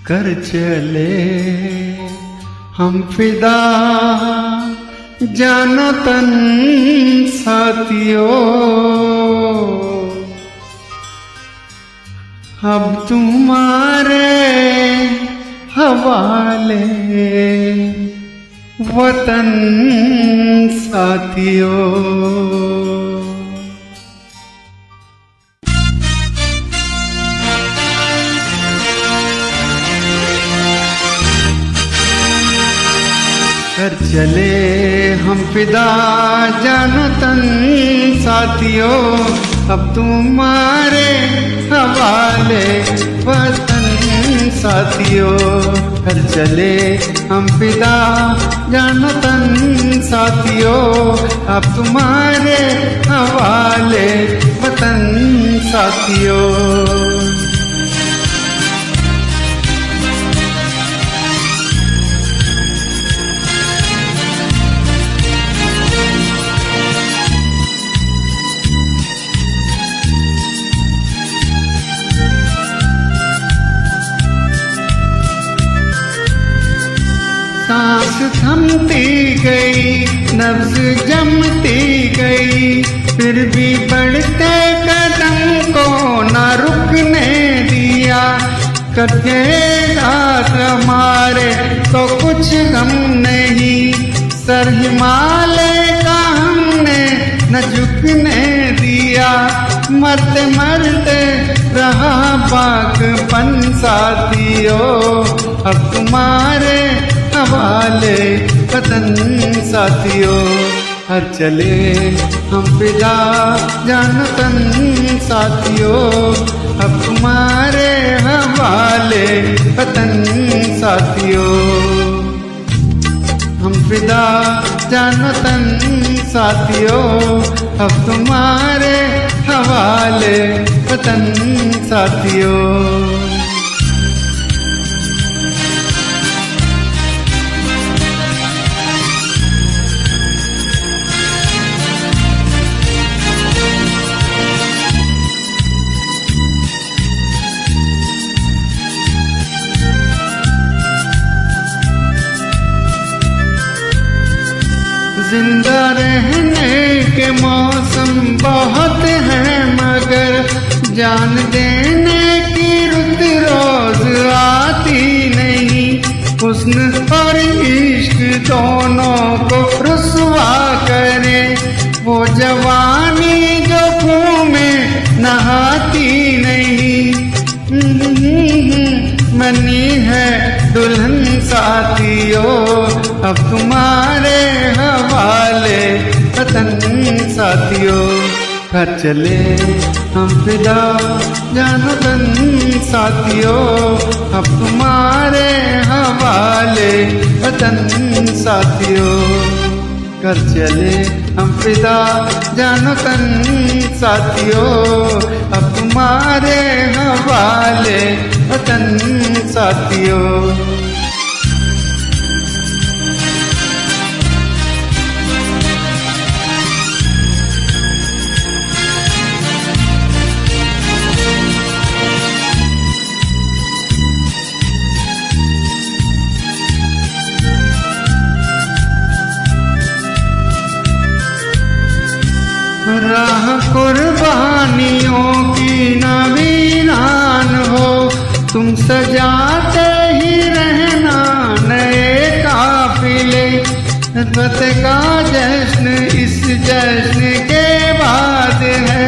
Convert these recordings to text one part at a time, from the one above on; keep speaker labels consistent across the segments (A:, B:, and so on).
A: कर चले हम फिदा जानो तन साथियों, अब तुम्हारे हवाले वतन साथियों। कर चले हम फिदा जानो तन साथियों, अब तुम्हारे हवाले वतन साथियों। कर चले हम फिदा जानो तन साथियों, अब तुम्हारे हवाले वतन साथियों। सांस थमती गई, नब्ज जमती गई, फिर भी बढ़ते कदम को न रुकने दिया। कटेगा हमारे तो कुछ गम नहीं, सर हिमालय का हमने न झुकने दिया। मरते मरते रहा बागपन साथियों, अब तुम्हारे हवाले वतन साथियों। हर चले हम फिदा जानो तन साथियों, अब तुम्हारे हवाले वतन साथियों। हम फिदा जानो तन साथियों, अब तुम्हारे हवाले वतन साथियों। जिंदा रहने के मौसम बहुत हैं, मगर जान देने की रुत रोज आती नहीं। हुस्न और इश्क दोनों को रुसवा करे, वो जवानी जो खून में नहाती नहीं। मनी है दुल्हन साथियों, अब तुम्हारे हवाले वतन साथियों। कर चले हम फिदा जानो तन साथियों, अब तुम्हारे हवाले वतन साथियों। कर चले हम फिदा जानो तन साथियों, अब तुम्हारे हवाले वतन साथियों। राह कुर्बानियों की नवीनान हो, तुम सजाते ही रहना नए काफिले। नस्बत का जश्न इस जश्न के बाद है,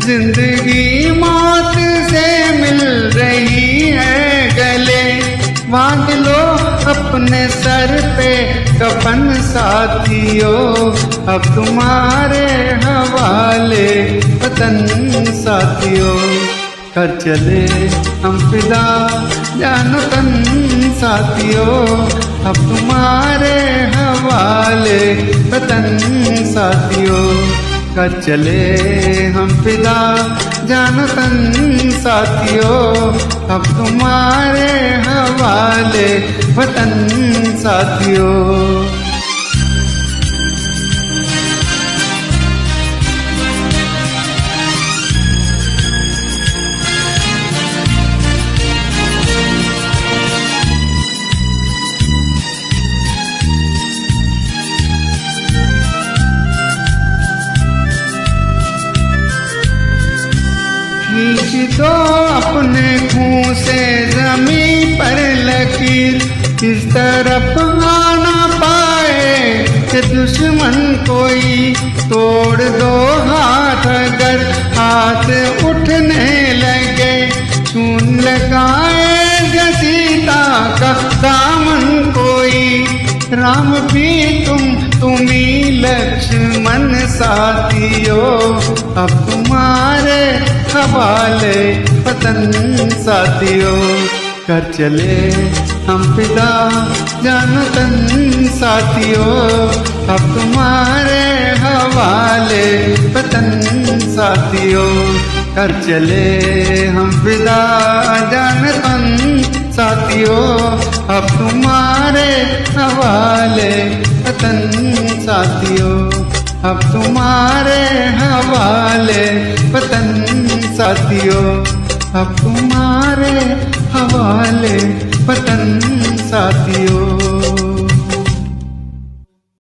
A: जिंदगी मौत से मिल रही है गले। बांध लो अपने सर पे कफन साथियों, अब तुम्हारे हवाले वतन साथियों। कर चले हम फिदा जानो तन साथियों, अब तुम्हारे हवाले वतन साथियों। कर चले हम फिदा जानो तन साथियों, अब तुम्हारे हवाले वतन साथियों। दो अपने खून से जमीन पर लकीर, इस तरफ आना पाए कि दुश्मन कोई, तोड़ दो हाथ अगर हाथ उठने लगे, खून लगाए सीता का दामन कोई, राम भी तुम्ही लक्ष्मण साथियों, अब तुम्हारे हवाले वतन साथियों, कर चले हम फिदा जानो तन साथियों, अब तुम्हारे हवाले वतन साथियों, कर चले हम फिदा जान तन साथियों, अब तुम्हारे हवाले वतन साथियों, अब तुम्हारे हवाले वतन साथियों, अब तुम्हारे हवाले वतन साथियों।